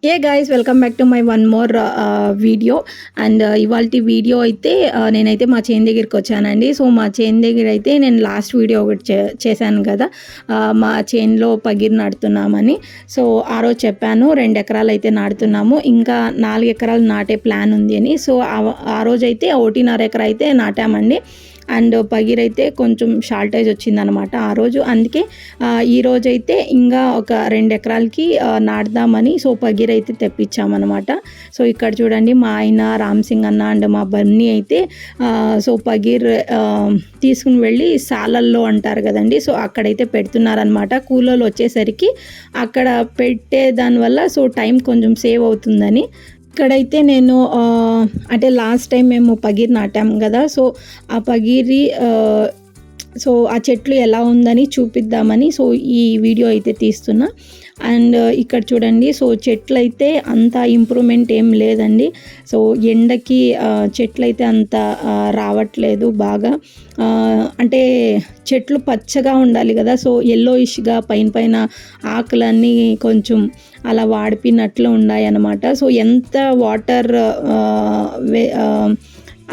Hey guys welcome back to my one more video and ఇవాల్టి video అయితే నేనైతే మా చేను దగ్గరికి వచ్చానండి. సో మా చేను దగ్గర అయితే నేను లాస్ట్ వీడియో ఒకటి చేశాను కదా, మా చేనులో పగిరి నాటుతున్నామని. సో ఆ రోజు చెప్పాను 2 ఎకరాలు అయితే నాటుతున్నాము, ఇంకా 4 ఎకరాలు నాటే ప్లాన్ ఉంది అని. సో ఆ రోజు అయితే 1.5 ఎకరా అయితే నాటామండి. అండ్ పగిరైతే కొంచెం షార్టేజ్ వచ్చిందనమాట ఆ రోజు. అందుకే ఈరోజైతే ఇంకా ఒక 2 ఎకరాలకి నాటుదామని సో పగిరైతే తెప్పించామన్నమాట. సో ఇక్కడ చూడండి మా ఆయన రామ్ సింగ్ అన్న అండ్ మా బన్నీ అయితే సో పగిర్ తీసుకుని వెళ్ళి సాలల్లో అంటారు కదండి, సో అక్కడైతే పెడుతున్నారనమాట. కూలోళ్ళు వచ్చేసరికి అక్కడ పెట్టే దానివల్ల సో టైం కొంచెం సేవ్ అవుతుందని. ఇక్కడైతే నేను అంటే లాస్ట్ టైం మేము పగిరి నాటాం కదా, సో ఆ పగిరి సో ఆ చెట్లు ఎలా ఉందని చూపిద్దామని సో ఈ వీడియో అయితే తీస్తున్నా. అండ్ ఇక్కడ చూడండి, సో చెట్లు అయితే అంత ఇంప్రూవ్మెంట్ ఏం లేదండి. సో ఎండకి చెట్లు అయితే అంత రావట్లేదు బాగా. అంటే చెట్లు పచ్చగా ఉండాలి కదా, సో ఎల్లోయిష్గా పైన ఆకులన్నీ కొంచెం అలా వాడిపోయినట్లు ఉన్నాయి అన్నమాట. సో ఎంత వాటర్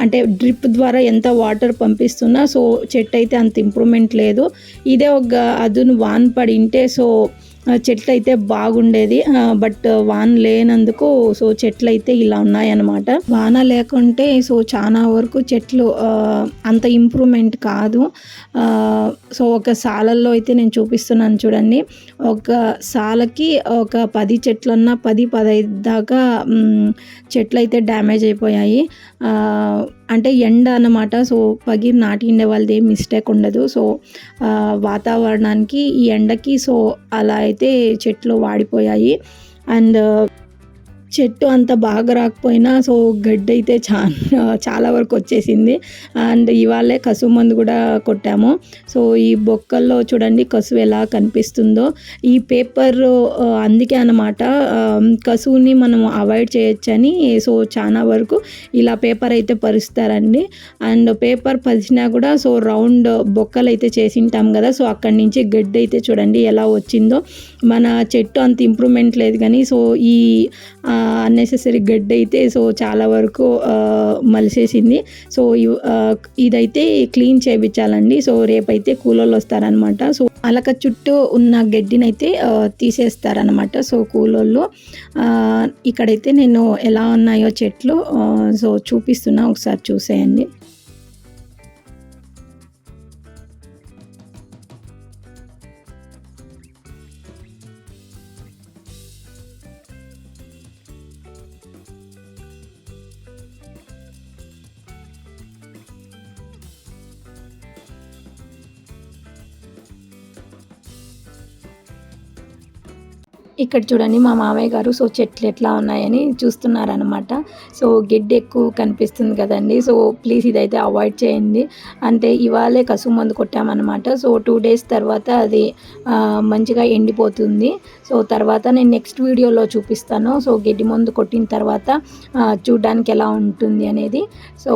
అంటే డ్రిప్ ద్వారా ఎంత వాటర్ పంపిస్తున్నా సో చెట్టు అయితే అంత ఇంప్రూవ్మెంట్ లేదు. ఇదే ఒక అదును వాన పడింటే సో చెట్లు అయితే బాగుండేది, బట్ వాన లేనందుకు సో చెట్లు అయితే ఇలా ఉన్నాయన్నమాట. వాన లేకుంటే సో చాలా వరకు చెట్లు అంత ఇంప్రూవ్మెంట్ కాదు. సో ఒక సాలల్లో అయితే నేను చూపిస్తున్నాను చూడండి, ఒక సాలకి ఒక 10 చెట్లన్నా 10-15 దాకా చెట్లు అయితే డ్యామేజ్ అయిపోయాయి. అంటే ఎండ అన్నమాట. సో పగిరి నాటిండే వాళ్ళది ఏం మిస్టేక్ ఉండదు. సో వాతావరణానికి ఈ ఎండకి సో అలా అయితే చెట్లు వాడిపోయాయి. అండ్ చెట్టు అంత బాగా రాకపోయినా సో గడ్డి అయితే చాలా వరకు వచ్చేసింది. అండ్ ఇవాళే కసువు మందు కూడా కొట్టాము. సో ఈ బొక్కల్లో చూడండి కసువు ఎలా కనిపిస్తుందో. ఈ పేపర్ అందుకే అన్నమాట కసువుని మనం అవాయిడ్ చేయొచ్చని సో చాలా వరకు ఇలా పేపర్ అయితే పరుస్తారండి. అండ్ పేపర్ పరిచినా కూడా సో రౌండ్ బొక్కలు అయితే చేసింటాం కదా, సో అక్కడి నుంచి గడ్డి అయితే చూడండి ఎలా వచ్చిందో. మన చెట్టు అంత ఇంప్రూవ్మెంట్ లేదు కానీ సో ఈ అన్నెసెసరీ గడ్డి అయితే సో చాలా వరకు మలిసేసింది. సో ఇదైతే క్లీన్ చేయించాలండి. సో రేపైతే కూలోళ్ళు వస్తారనమాట. సో అలక చుట్టూ ఉన్న గడ్డిని అయితే తీసేస్తారనమాట సో కూలోళ్ళు. ఇక్కడైతే నేను ఎలా ఉన్నాయో చెట్లు సో చూపిస్తున్నా, ఒకసారి చూసేయండి. ఇక్కడ చూడండి మా మామయ్య గారు సో చెట్లు ఎట్లా ఉన్నాయని చూస్తున్నారనమాట. సో గడ్డి ఎక్కువ కనిపిస్తుంది కదండి, సో ప్లీజ్ ఇదైతే అవాయిడ్ చేయండి. అంటే ఇవాళే కసువు మందు కొట్టామన్నమాట. సో 2 డేస్ తర్వాత అది మంచిగా ఎండిపోతుంది. సో తర్వాత నేను నెక్స్ట్ వీడియోలో చూపిస్తాను. సో గడ్డి మందు కొట్టిన తర్వాత చూడ్డానికి ఎలా ఉంటుంది అనేది. సో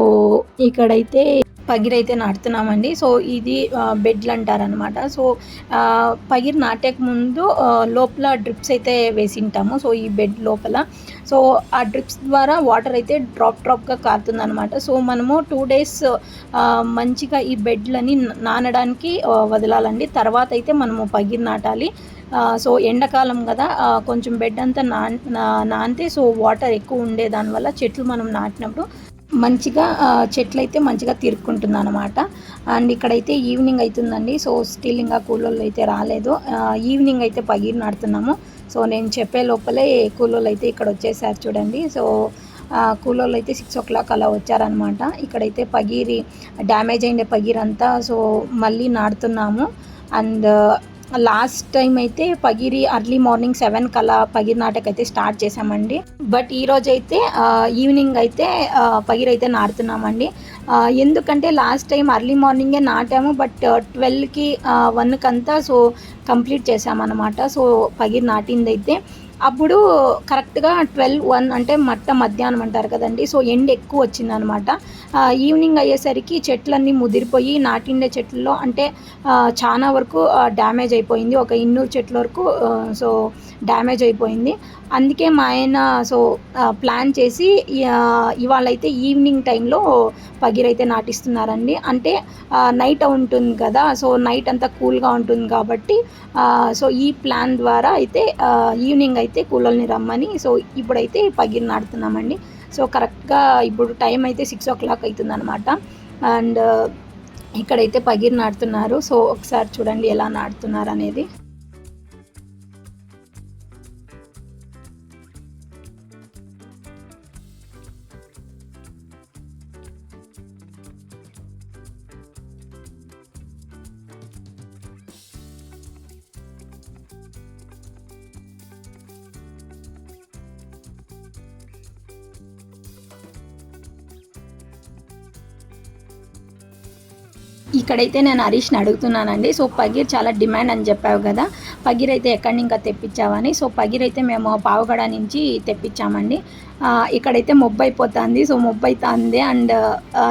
ఇక్కడైతే పగిరైతే నాటుతున్నామండి. సో ఇది బెడ్లు అంటారనమాట. సో పగిరి నాటక ముందు లోపల డ్రిప్స్ అయితే వేసింటాము. సో ఈ బెడ్ లోపల సో ఆ డ్రిప్స్ ద్వారా వాటర్ అయితే డ్రాప్గా కారుతుంది అనమాట. సో మనము 2 డేస్ మంచిగా ఈ బెడ్లని నానడానికి వదలాలండి. తర్వాత అయితే మనము పగిరి నాటాలి. సో ఎండాకాలం కదా, కొంచెం బెడ్ అంతా నానితే సో వాటర్ ఎక్కువ ఉండే దానివల్ల చెట్లు మనం నాటినప్పుడు మంచిగా చెట్లు అయితే మంచిగా తిరుక్కుంటుంది అనమాట. అండ్ ఇక్కడైతే ఈవినింగ్ అవుతుందండి. సో స్టిల్ ఇంకా కూలోళ్ళు అయితే రాలేదు. ఈవినింగ్ అయితే పగిరి నాటుతున్నాము. సో నేను చెప్పే లోపలే కూలోళ్ళు అయితే ఇక్కడ వచ్చేసారు చూడండి. సో కూలోళ్ళు అయితే 6 o'clock అలా వచ్చారనమాట. ఇక్కడైతే పగిరి డ్యామేజ్ అయిండే పగిరి అంతా సో మళ్ళీ నాటుతున్నాము. అండ్ లాస్ట్ టైం అయితే పగిరి అర్లీ మార్నింగ్ 7 కల్లా పగిరి నాటకైతే స్టార్ట్ చేసామండి. బట్ ఈరోజు అయితే ఈవినింగ్ అయితే పగిరి అయితే నాటుతున్నామండి. ఎందుకంటే లాస్ట్ టైం అర్లీ మార్నింగే నాటాము, బట్ 12కి 1కంతా సో కంప్లీట్ చేసామన్నమాట. సో పగిరి నాటింది అయితే అప్పుడు కరెక్ట్గా 12-1 అంటే మధ్యాహ్నం అంటారు కదండి. సో ఎండ్ ఎక్కువ వచ్చిందనమాట. ఈవినింగ్ అయ్యేసరికి చెట్లన్నీ ముదిరిపోయి నాటిండే చెట్లలో అంటే చాలా వరకు డ్యామేజ్ అయిపోయింది. ఒక 200 చెట్ల వరకు సో డ్యామేజ్ అయిపోయింది. అందుకే మా ఆయన సో ప్లాన్ చేసి ఇవాళైతే ఈవినింగ్ టైంలో పగిరైతే నాటిస్తున్నారండి. అంటే నైట్ ఉంటుంది కదా, సో నైట్ అంతా కూల్గా ఉంటుంది కాబట్టి సో ఈ ప్లాన్ ద్వారా అయితే ఈవినింగ్ అయితే కూలోల్ని రమ్మని సో ఇప్పుడైతే పగిరి నాటుతున్నామండి. సో కరెక్ట్గా ఇప్పుడు టైం అయితే 6 o'clock అవుతుందన్నమాట. అండ్ ఇక్కడైతే పగిరి నాటుతున్నారు. సో ఒకసారి చూడండి ఎలా నాటుతున్నారు అనేది. ఇక్కడైతే నేను హరీష్ని అడుగుతున్నానండి. సో పగీర్ చాలా డిమాండ్ అని చెప్పావు కదా, పగీర్ అయితే ఎక్కడి ఇంకా తెప్పించావని. సో పగీర్ అయితే మేము పావుగడ నుంచి తెప్పించామండి. ఇక్కడైతే మొబ్బు అయిపోతుంది. సో మొబ్బు అవుతుంది అండ్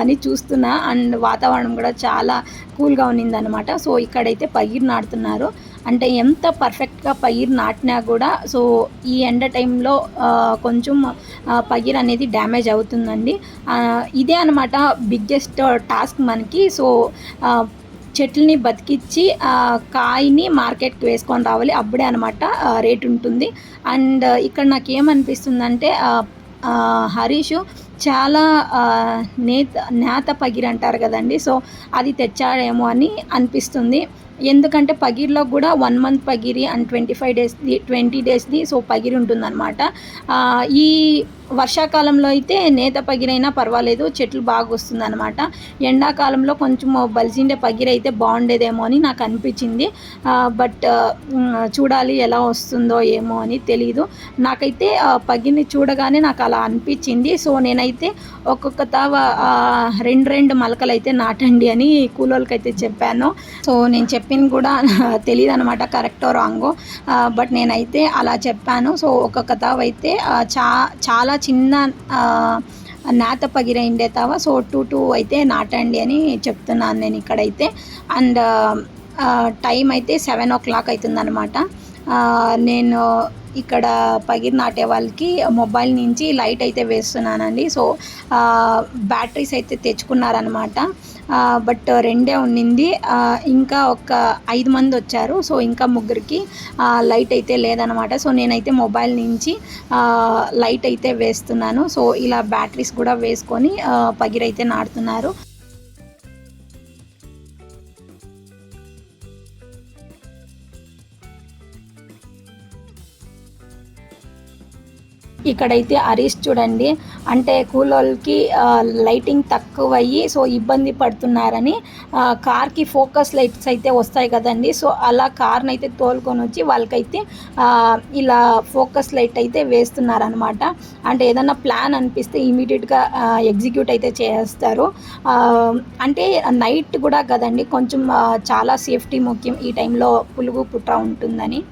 అని చూస్తున్నా. అండ్ వాతావరణం కూడా చాలా కూల్గా ఉన్నిందనమాట. సో ఇక్కడైతే పగీర్ నాటుతున్నారు. అంటే ఎంత పర్ఫెక్ట్గా పైరు నాటినా కూడా సో ఈ ఎండ టైంలో కొంచెం పైరు అనేది డ్యామేజ్ అవుతుందండి. ఇదే అనమాట బిగ్గెస్ట్ టాస్క్ మనకి. సో చెట్లని బతికిచ్చి కాయని మార్కెట్కి వేసుకొని రావాలి, అప్పుడే అనమాట రేట్ ఉంటుంది. అండ్ ఇక్కడ నాకు ఏమనిపిస్తుందంటే హరీషు చాలా నేత పగిరి అంటారు కదండి, సో అది తెచ్చాడేమో అని అనిపిస్తుంది. ఎందుకంటే పగిరిలో కూడా 1 month పగిరి అండ్ 20 డేస్ది సో పగిరి ఉంటుందన్నమాట. ఈ వర్షాకాలంలో అయితే నేత పగిరైనా పర్వాలేదు, చెట్లు బాగా వస్తుందన్నమాట. ఎండాకాలంలో కొంచెం బలిసిండే పగిరి అయితే బాగుండేదేమో అని నాకు అనిపించింది. బట్ చూడాలి ఎలా వస్తుందో ఏమో అని తెలీదు. నాకైతే పగిరిని చూడగానే నాకు అలా అనిపించింది. సో నేనైతే ఒక్కొక్క తావ 2 మొలకలు అయితే నాటండి అని కూలోళ్ళకైతే చెప్పాను. సో నేను చెప్పింది కూడా తెలియదు అనమాట కరెక్టో రాంగో, బట్ నేనైతే అలా చెప్పాను. సో ఒక్కొక్క తావ అయితే చాలా చిన్న నేత పగిరైండే తావ సో 2 అయితే నాటండి అని చెప్తున్నాను నేను ఇక్కడైతే. అండ్ టైం అయితే 7 o'clock అవుతుందన్నమాట. నేను ఇక్కడ పగిరి నాటే వాళ్ళకి మొబైల్ నుంచి లైట్ అయితే వేస్తున్నానండి. సో బ్యాటరీస్ అయితే తెచ్చుకున్నారనమాట. బట్ 2 ఉండింది. ఇంకా ఒక 5 మంది వచ్చారు. సో ఇంకా 3కి లైట్ అయితే లేదనమాట. సో నేనైతే మొబైల్ నుంచి లైట్ అయితే వేస్తున్నాను. సో ఇలా బ్యాటరీస్ కూడా వేసుకొని పగిరైతే నాటుతున్నారు. ఇక్కడైతే హరీష్ చూడండి, అంటే కూలోళ్ళకి లైటింగ్ తక్కువయ్యి సో ఇబ్బంది పడుతున్నారని కార్కి ఫోకస్ లైట్స్ అయితే వస్తాయి కదండి, సో అలా కార్ని అయితే తోలుకొని వచ్చి వాళ్ళకైతే ఇలా ఫోకస్ లైట్ అయితే వేస్తున్నారనమాట. అంటే ఏదన్నా ప్లాన్ అనిపిస్తే ఇమీడియట్గా ఎగ్జిక్యూట్ అయితే చేస్తారు. అంటే నైట్ కూడా కదండి, కొంచెం చాలా సేఫ్టీ ముఖ్యం ఈ టైంలో, పులుగు పుట్ర ఉంటుందని.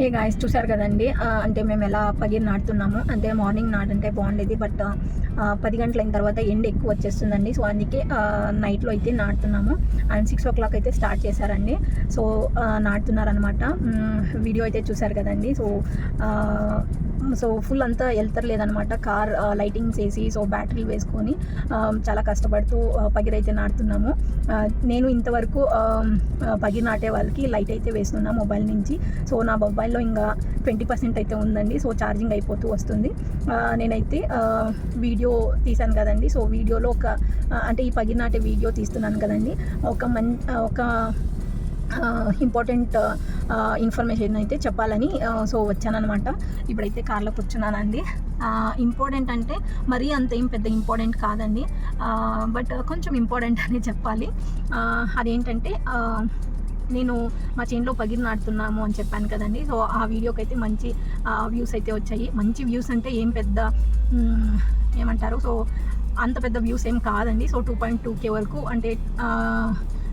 ఏ గాయస్ చూసారు కదండి, అంటే మేము ఎలా పగిరి నాటుతున్నాము. అంటే మార్నింగ్ నాటంటే బాగుండేది, బట్ 10 గంటల అయిన తర్వాత ఎండ ఎక్కువ వచ్చేస్తుందండి. సో అందుకే నైట్లో అయితే నాటుతున్నాము. అండ్ 6 o'clock అయితే స్టార్ట్ చేశారండి. సో నాటుతున్నారనమాట. వీడియో అయితే చూసారు కదండి. సో ఫుల్ అంతా వెళ్తలేదనమాట, కార్ లైటింగ్స్ వేసి సో బ్యాటరీలు వేసుకొని చాలా కష్టపడుతూ పగిరి అయితే నాటుతున్నాము. నేను ఇంతవరకు పగిరి నాటే వాళ్ళకి లైట్ అయితే వేస్తున్నాను మొబైల్ నుంచి. సో నా మొబైల్లో ఇంకా 20% అయితే ఉందండి. సో ఛార్జింగ్ అయిపోతూ వస్తుంది. నేనైతే వీడియో తీశాను కదండి. సో వీడియోలో అంటే ఈ పగిరి నాటే వీడియో తీస్తున్నాను కదండి, ఒక ఇంపార్టెంట్ ఇన్ఫర్మేషన్ అయితే చెప్పాలని సో వచ్చానమాట. ఇప్పుడైతే కార్లో కూర్చున్నానండి. ఇంపార్టెంట్ అంటే మరీ అంత ఏం పెద్ద ఇంపార్టెంట్ కాదండి, బట్ కొంచెం ఇంపార్టెంట్ అని చెప్పాలి. అదేంటంటే నేను మా చేనులో పగిరి నాటుతున్నాము అని చెప్పాను కదండి. సో ఆ వీడియోకి అయితే మంచి వ్యూస్ అయితే వచ్చాయి. మంచి వ్యూస్ అంటే ఏం పెద్ద ఏమంటారు, సో అంత పెద్ద వ్యూస్ ఏం కాదండి. సో 2.2K వరకు, అంటే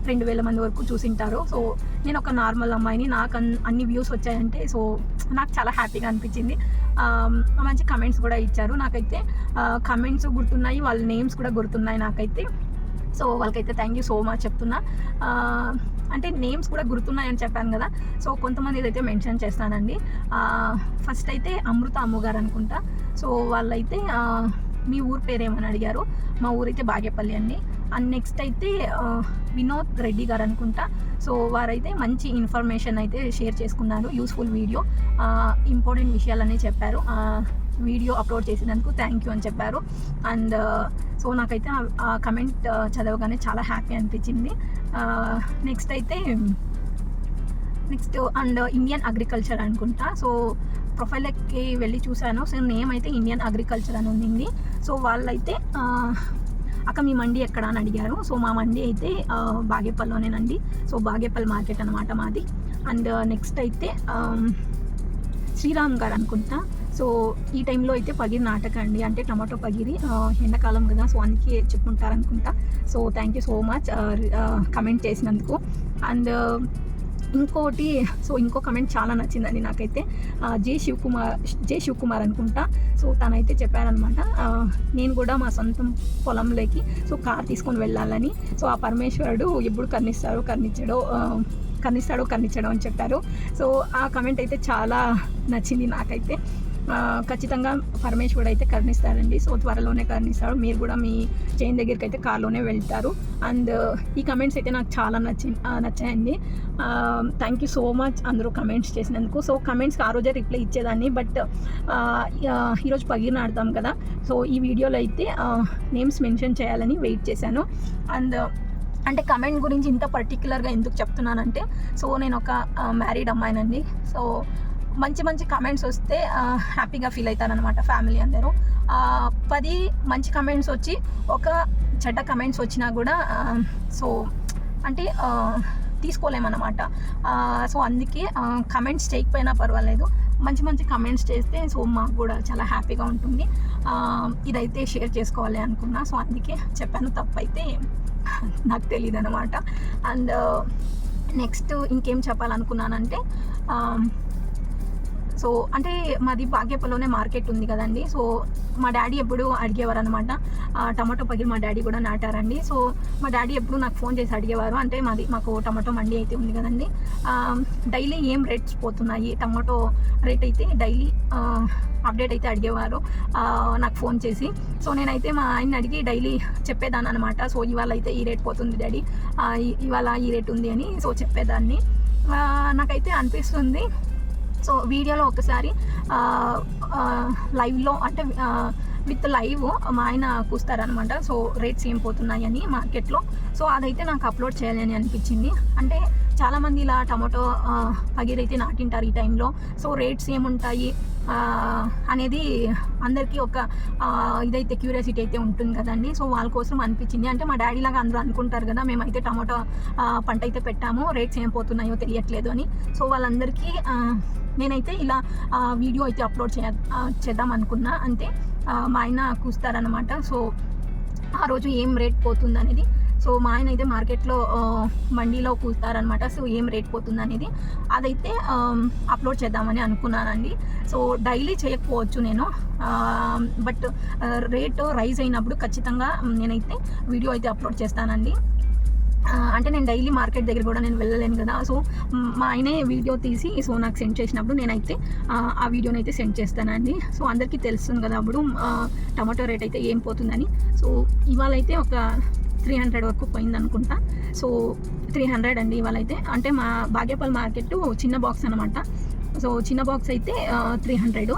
2000 మంది వరకు చూసింటారు. సో నేను ఒక నార్మల్ అమ్మాయిని, నాకు అన్ని వ్యూస్ వచ్చాయంటే సో నాకు చాలా హ్యాపీగా అనిపించింది. మంచి కమెంట్స్ కూడా ఇచ్చారు. నాకైతే కమెంట్స్ గుర్తున్నాయి, వాళ్ళ నేమ్స్ కూడా గుర్తున్నాయి నాకైతే. సో వాళ్ళకైతే థ్యాంక్ యూ సో మచ్ చెప్తున్నా. అంటే నేమ్స్ కూడా గుర్తున్నాయని చెప్పాను కదా, సో కొంతమంది అయితే మెన్షన్ చేస్తానండి. ఫస్ట్ అయితే అమృత అమ్మగారు అనుకుంటా. సో వాళ్ళైతే మీ ఊరు పేరేమని అడిగారు. మా ఊరైతే బాగేపల్లి అండి. అండ్ నెక్స్ట్ అయితే వినోద్ రెడ్డి గారు అనుకుంటా. సో వారైతే మంచి ఇన్ఫర్మేషన్ అయితే షేర్ చేసుకున్నారు, యూస్ఫుల్ వీడియో, ఇంపార్టెంట్ విషయాలన్నీ చెప్పారు. వీడియో అప్లోడ్ చేసినందుకు థ్యాంక్ యూ అని చెప్పారు. అండ్ సో నాకైతే ఆ కమెంట్ చదవగానే చాలా హ్యాపీ అనిపించింది. నెక్స్ట్ అండ్ ఇండియన్ అగ్రికల్చర్ అనుకుంటా. సో ప్రొఫైల్కి వెళ్ళి చూశాను. సో నేమ్ అయితే ఇండియన్ అగ్రికల్చర్ అని ఉంది. సో వాళ్ళైతే అక్క మీ మండి ఎక్కడ అని అడిగారు. సో మా మండి అయితే బాగేపల్లిలోనేనండి. సో బాగేపల్లి మార్కెట్ అనమాట మాది. అండ్ నెక్స్ట్ అయితే శ్రీరామ్ గారు అనుకుంటా. సో ఈ టైంలో అయితే పగిరి నాటకండి, అంటే టమాటో పగిరి, ఎండాకాలం కదా, సో అందుకే చెప్పుకుంటారనుకుంటా. So thank you so much comment చేసినందుకు. అండ్ ఇంకో కమెంట్ చాలా నచ్చిందండి నాకైతే. జే శివకుమార్ అనుకుంటా. సో తనైతే చెప్పారనమాట, నేను కూడా మా సొంతం పొలంలోకి సో కార్ తీసుకొని వెళ్ళాలని. సో ఆ పరమేశ్వరుడు ఎప్పుడు కర్ణిస్తాడో అని చెప్పారు. సో ఆ కమెంట్ అయితే చాలా నచ్చింది నాకైతే. ఖచ్చితంగా పరమేశ్వరుడు అయితే కరుణిస్తాడండి. సో త్వరలోనే కరుణిస్తాడు. మీరు కూడా మీ చైన్ దగ్గరికి అయితే కార్లోనే వెళ్తారు. అండ్ ఈ కమెంట్స్ అయితే నాకు చాలా నచ్చాయండి. థ్యాంక్ యూ సో మచ్ అందరూ కమెంట్స్ చేసినందుకు. సో కమెంట్స్కి ఆ రోజే రిప్లై ఇచ్చేదాన్ని, బట్ ఈరోజు పగిరి నాడతాం కదా, సో ఈ వీడియోలో అయితే నేమ్స్ మెన్షన్ చేయాలని వెయిట్ చేశాను. అండ్ అంటే కమెంట్ గురించి ఇంత పర్టికులర్గా ఎందుకు చెప్తున్నానంటే, సో నేను ఒక మ్యారీడ్ అమ్మాయినండి. సో మంచి కమెంట్స్ వస్తే హ్యాపీగా ఫీల్ అవుతారనమాట ఫ్యామిలీ అందరూ. 10 మంచి కమెంట్స్ వచ్చి ఒక చెడ్డ కమెంట్స్ వచ్చినా కూడా సో అంటే తీసుకోలేమన్నమాట. సో అందుకే కమెంట్స్ చేయకపోయినా పర్వాలేదు, మంచి కమెంట్స్ చేస్తే సో మాకు కూడా చాలా హ్యాపీగా ఉంటుంది. ఇదైతే షేర్ చేసుకోవాలి అనుకున్నా, సో అందుకే చెప్పాను. తప్పైతే నాకు తెలియదు అనమాట. అండ్ నెక్స్ట్ ఇంకేం చెప్పాలనుకున్నానంటే, సో అంటే మాది బాగేపల్లిలోనే మార్కెట్ ఉంది కదండి. సో మా డాడీ ఎప్పుడు అడిగేవారు అనమాట, టమాటో పగిరి మా డాడీ కూడా నాటారండి. సో మా డాడీ ఎప్పుడు నాకు ఫోన్ చేసి అడిగేవారు, అంటే మాకు టమాటో మండి అయితే ఉంది కదండి, డైలీ ఏం రేట్స్ పోతున్నాయి, టమాటో రేట్ అయితే డైలీ అప్డేట్ అయితే అడిగేవారు నాకు ఫోన్ చేసి. సో నేనైతే మా ఆయన్ని అడిగి డైలీ చెప్పేదాన్ని అనమాట. సో ఇవాళ అయితే ఈ రేట్ పోతుంది డాడీ, ఇవాళ ఈ రేట్ ఉంది అని సో చెప్పేదాన్ని. నాకైతే అనిపిస్తుంది, సో వీడియోలో ఒకసారి లైవ్లో అంటే విత్ లైవ్ మా ఆయన కూస్తారనమాట. సో రేట్స్ ఏం పోతున్నాయి అని మార్కెట్లో. సో అదైతే నాకు అప్లోడ్ చేయాలని అనిపించింది. అంటే చాలామంది ఇలా టమాటో పగిరైతే నాటింటారు ఈ టైంలో. సో రేట్స్ ఏముంటాయి అనేది అందరికీ ఒక ఇదైతే క్యూరియాసిటీ అయితే ఉంటుంది కదండి. సో వాళ్ళ కోసం అనిపించింది. అంటే మా డాడీ లాగా అందరూ అనుకుంటారు కదా, మేమైతే టమాటో పంట అయితే పెట్టాము, రేట్స్ ఏం పోతున్నాయో తెలియట్లేదు అని. సో వాళ్ళందరికీ నేనైతే ఇలా వీడియో అయితే అప్లోడ్ చేద్దాం అనుకున్నా. అంటే మా ఆయన కూస్తారనమాట. సో ఆ రోజు ఏం రేట్ పోతుంది అనేది, సో మా ఆయన అయితే మార్కెట్లో మండీలో కూస్తారనమాట. సో ఏం రేట్ పోతుంది అనేది అదైతే అప్లోడ్ చేద్దామని అనుకున్నానండి. సో డైలీ చేయకపోవచ్చు నేను, బట్ రేట్ రైజ్ అయినప్పుడు ఖచ్చితంగా నేనైతే వీడియో అయితే అప్లోడ్ చేస్తానండి. అంటే నేను డైలీ మార్కెట్ దగ్గర కూడా నేను వెళ్ళలేను కదా. సో మా ఆయనే వీడియో తీసి సో నాకు సెండ్ చేసినప్పుడు నేనైతే ఆ వీడియోని అయితే సెండ్ చేస్తానండి. సో అందరికీ తెలుస్తుంది కదా అప్పుడు టమాటో రేట్ అయితే ఏం పోతుందని. సో ఇవాళ అయితే ఒక 300 వరకు పోయింది అనుకుంటా. సో 300 అండి ఇవాళ అయితే. అంటే మా బాగేపల్లి మార్కెట్ చిన్న బాక్స్ అనమాట. సో చిన్న బాక్స్ అయితే 300,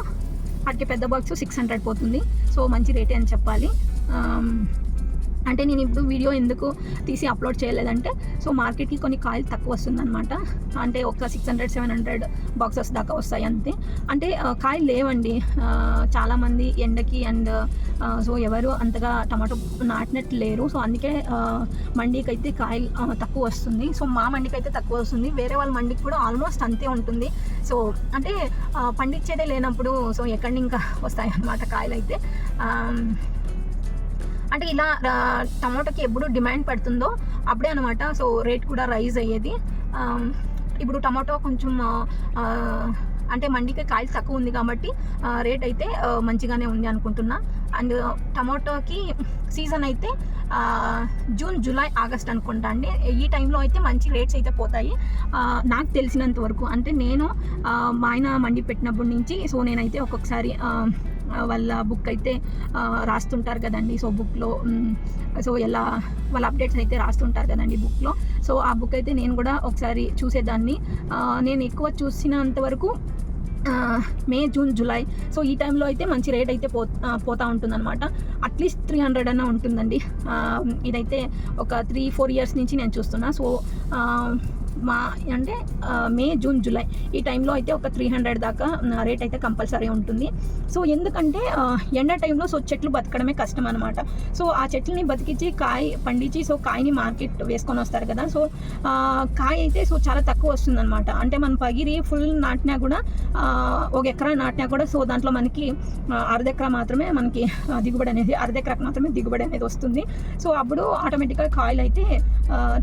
అట్టే పెద్ద బాక్స్ 600 పోతుంది. సో మంచి రేటే అని చెప్పాలి. అంటే నేను ఇప్పుడు వీడియో ఎందుకు తీసి అప్లోడ్ చేయలేదంటే, సో మార్కెట్కి కొన్ని కాయలు తక్కువ వస్తుందన్నమాట. అంటే ఒక 600-700 బాక్సెస్ దాకా వస్తాయి అంతే. అంటే కాయలు లేవండి చాలామంది ఎండకి. అండ్ సో ఎవరు అంతగా టమాటో నాటినట్టు లేరు. సో అందుకే మండీకి అయితే కాయలు తక్కువ వస్తుంది. సో మా మండికి అయితే తక్కువ వస్తుంది, వేరే వాళ్ళ మండికి కూడా ఆల్మోస్ట్ అంతే ఉంటుంది. సో అంటే పండించేదే లేనప్పుడు సో ఎక్కడి ఇంకా వస్తాయి అన్నమాట కాయలు అయితే. అంటే ఇలా టమాటోకి ఎప్పుడు డిమాండ్ పడుతుందో అప్పుడే అనమాట సో రేట్ కూడా రైజ్ అయ్యేది. ఇప్పుడు టమాటో కొంచెం అంటే మండికి కాయలు తక్కువ ఉంది కాబట్టి రేట్ అయితే మంచిగానే ఉంది అనుకుంటున్నా. అండ్ టమాటోకి సీజన్ అయితే జూన్, జూలై, ఆగస్ట్ అనుకుంటా అండి. ఈ టైంలో అయితే మంచి రేట్స్ అయితే పోతాయి నాకు తెలిసినంత వరకు. అంటే నేను మా ఆయన మండి పెట్టినప్పటి నుంచి సో నేనైతే ఒక్కొక్కసారి వాళ్ళ బుక్ అయితే రాస్తుంటారు కదండి. సో బుక్లో సో ఎలా వాళ్ళ అప్డేట్స్ అయితే రాస్తుంటారు కదండి బుక్లో. సో ఆ బుక్ అయితే నేను కూడా ఒకసారి చూసేదాన్ని. నేను ఎక్కువ చూసినంత వరకు మే, జూన్, జూలై సో ఈ టైంలో అయితే మంచి రేట్ అయితే పోతూ ఉంటుందన్నమాట. అట్లీస్ట్ 300 అన్న ఉంటుందండి. ఇదైతే ఒక 3-4 ఇయర్స్ నుంచి నేను చూస్తున్నా. సో అంటే మే, జూన్, జూలై ఈ టైంలో అయితే ఒక 300 దాకా రేట్ అయితే కంపల్సరీ ఉంటుంది. సో ఎందుకంటే ఎండ టైంలో సో చెట్లు బతకడమే కష్టం అనమాట. సో ఆ చెట్లని బతికించి కాయ పండించి సో కాయని మార్కెట్ వేసుకొని వస్తారు కదా. సో కాయ అయితే సో చాలా తక్కువ వస్తుంది అనమాట. అంటే మన పగిరి ఫుల్ నాటినా కూడా 1 ఎకరా నాటినా కూడా సో దాంట్లో మనకి 1/2 ఎకరా మాత్రమే మనకి దిగుబడి అనేది 1/2 ఎకరాకు మాత్రమే దిగుబడి అనేది వస్తుంది. సో అప్పుడు ఆటోమేటిక్గా కాయలు అయితే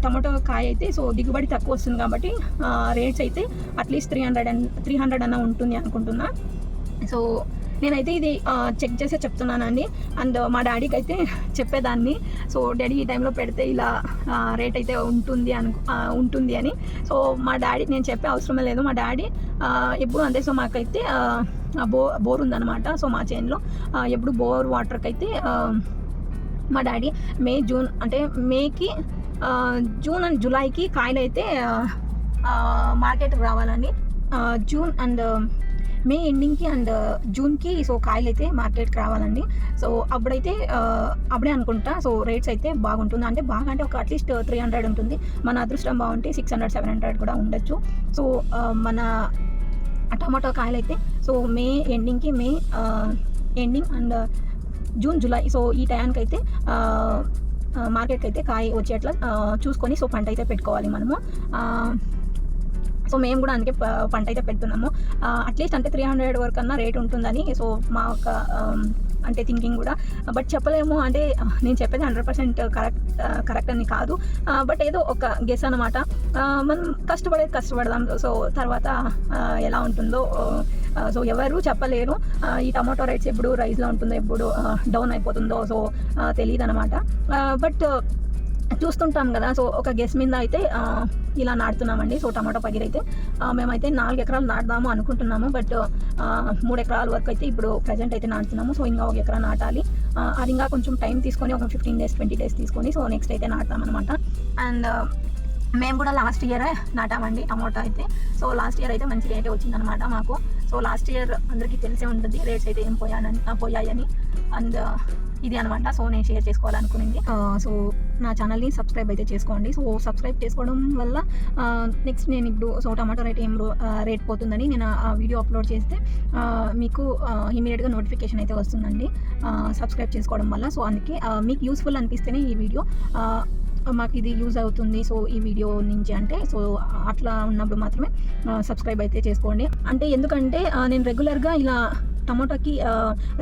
టమాటో కాయ అయితే సో దిగుబడి తక్కువ వస్తుంది కాబట్టి రేట్స్ అయితే అట్లీస్ట్ 300 అన్న ఉంటుంది అనుకుంటున్నా. సో నేనైతే ఇది చెక్ చేసే చెప్తున్నానండి. అండ్ మా డాడీకి అయితే చెప్పేదాన్ని. సో డాడీ ఈ టైంలో పెడితే ఇలా రేట్ అయితే ఉంటుంది అని. సో మా డాడీ నేను చెప్పే అవసరమే లేదు. మా డాడీ ఎప్పుడు అంతే. సో మాకైతే బోర్ ఉందన్నమాట. సో మా చేనులో ఎప్పుడు బోర్ వాటర్కి అయితే మా డాడీ మే, జూన్ అంటే మేకి జూన్ అండ్ జూలైకి కాయలు అయితే మార్కెట్కి రావాలండి. జూన్ అండ్ మే ఎండింగ్కి అండ్ జూన్కి సో కాయలు అయితే మార్కెట్కి రావాలండి. సో అప్పుడే అనుకుంటా సో రేట్స్ అయితే బాగుంటుంది. అంటే బాగా అంటే ఒక అట్లీస్ట్ 300 ఉంటుంది. మన అదృష్టం బాగుంటే 600-700 కూడా ఉండొచ్చు. సో మన టమాటో కాయలు అయితే సో మే ఎండింగ్కి ending and June, July so ఈ టయానికి అయితే మార్కెట్కి అయితే కాయ వచ్చేట్లా చూసుకొని సో పంట అయితే పెట్టుకోవాలి మనము. సో మేము కూడా అందుకే పంట అయితే పెడుతున్నాము. అట్లీస్ట్ అంటే 300 వరకు అన్నా రేట్ ఉంటుందని సో మా ఒక అంటే థింకింగ్ కూడా. బట్ చెప్పలేము. అంటే నేను చెప్పేది 100% కరెక్ట్ అని కాదు. బట్ ఏదో ఒక గెస్ అనమాట. మనం కష్టపడదాం. సో తర్వాత ఎలా ఉంటుందో సో ఎవరు చెప్పలేరు. ఈ టమాటో రేట్స్ ఎప్పుడు రైజ్లో ఉంటుందో ఎప్పుడు డౌన్ అయిపోతుందో సో తెలియదు అనమాట. బట్ చూస్తుంటాం కదా. సో ఒక గెస్ మీద అయితే ఇలా నాటుతున్నామండి. సో టమాటో పగిరి అయితే మేమైతే 4 ఎకరాలు నాటుదాము అనుకుంటున్నాము. బట్ 3 ఎకరాల వరకు అయితే ఇప్పుడు ప్రజెంట్ అయితే నాటుతున్నాము. సో ఇంకా 1 ఎకరా నాటాలి. అది ఇంకా కొంచెం టైం తీసుకొని ఒక 15 days 20 days తీసుకొని సో నెక్స్ట్ అయితే నాటుతాం అనమాట. అండ్ మేము కూడా లాస్ట్ ఇయర్ నాటామండి టమాటో అయితే. సో లాస్ట్ ఇయర్ అయితే మంచి రేటే వచ్చిందనమాట మాకు. సో లాస్ట్ ఇయర్ అందరికీ తెలిసే ఉంటుంది రేట్స్ అయితే ఏం పోయాయని. అండ్ ఇది అనమాట. సో నేను షేర్ చేసుకోవాలనుకునింది. సో నా ఛానల్ని సబ్స్క్రైబ్ అయితే చేసుకోండి. సో సబ్స్క్రైబ్ చేసుకోవడం వల్ల నెక్స్ట్ నేను ఇప్పుడు సో టమాటో రేట్ రేట్ పోతుందని నేను ఆ వీడియో అప్లోడ్ చేస్తే మీకు ఇమీడియట్గా నోటిఫికేషన్ అయితే వస్తుందండి సబ్స్క్రైబ్ చేసుకోవడం వల్ల. సో అందుకే మీకు యూస్ఫుల్ అనిపిస్తేనే ఈ వీడియో మాకు ఇది యూజ్ అవుతుంది సో ఈ వీడియో నుంచి అంటే సో అట్లా ఉన్నప్పుడు మాత్రమే సబ్స్క్రైబ్ అయితే చేసుకోండి. అంటే ఎందుకంటే నేను రెగ్యులర్గా ఇలా టమాటోకి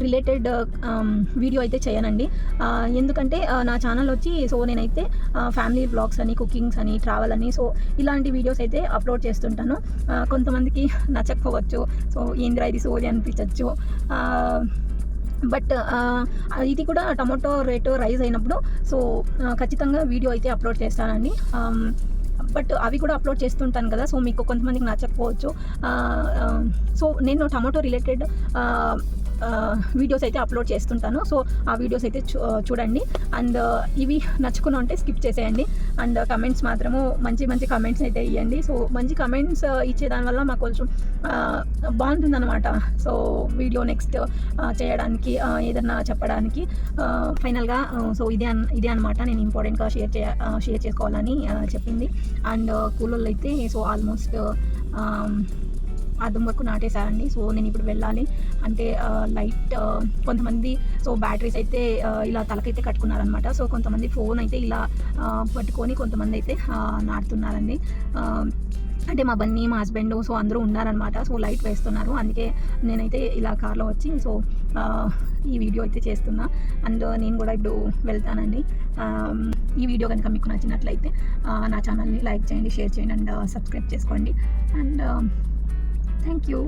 రిలేటెడ్ వీడియో అయితే చేయనండి. ఎందుకంటే నా ఛానల్ వచ్చి సో నేనైతే ఫ్యామిలీ బ్లాగ్స్ అని, కుకింగ్స్ అని, ట్రావెల్ అని సో ఇలాంటి వీడియోస్ అయితే అప్లోడ్ చేస్తుంటాను. కొంతమందికి నచ్చకపోవచ్చు. సో ఏంద్రా ఇది సోది అనిపించవచ్చు. బట్ ఇది కూడా టమాటో రేటు రైజ్ అయినప్పుడు సో ఖచ్చితంగా వీడియో అయితే అప్లోడ్ చేస్తానండి. బట్ అవి కూడా అప్లోడ్ చేస్తుంటాను కదా. సో మీకు కొంతమందికి నచ్చకపోవచ్చు. సో నేను టమాటో రిలేటెడ్ వీడియోస్ అయితే అప్లోడ్ చేస్తుంటాను. సో ఆ వీడియోస్ అయితే చూడండి. అండ్ ఇవి నచ్చుకున్నా ఉంటే స్కిప్ చేసేయండి. అండ్ కమెంట్స్ మాత్రము మంచి కమెంట్స్ అయితే ఇవ్వండి. సో మంచి కమెంట్స్ ఇచ్చేదానివల్ల మాకు కొంచెం బాగుంటుందన్నమాట. సో వీడియో నెక్స్ట్ చేయడానికి ఏదన్నా చెప్పడానికి ఫైనల్గా సో ఇదే అనమాట నేను ఇంపార్టెంట్గా షేర్ చేసుకోవాలని చెప్పింది. అండ్ కూలోళ్ళు అయితే సో ఆల్మోస్ట్ అర్థం వరకు నాటేశారండి. సో నేను ఇప్పుడు వెళ్ళాలి. అంటే లైట్ కొంతమంది సో బ్యాటరీస్ అయితే ఇలా తలకైతే కట్టుకున్నారనమాట. సో కొంతమంది ఫోన్ అయితే ఇలా పట్టుకొని కొంతమంది అయితే నాటుతున్నారండి. అంటే మా బన్నీ, మా హస్బెండ్ సో అందరూ ఉన్నారనమాట. సో లైట్ వేస్తున్నారు. అందుకే నేనైతే ఇలా కార్లో వచ్చి సో ఈ వీడియో అయితే చేస్తున్నా. అండ్ నేను కూడా ఇప్పుడు వెళ్తానండి. ఈ వీడియో కనుక మీకు నచ్చినట్లయితే నా ఛానల్ని లైక్ చేయండి, షేర్ చేయండి అండ్ సబ్స్క్రైబ్ చేసుకోండి. And thank you.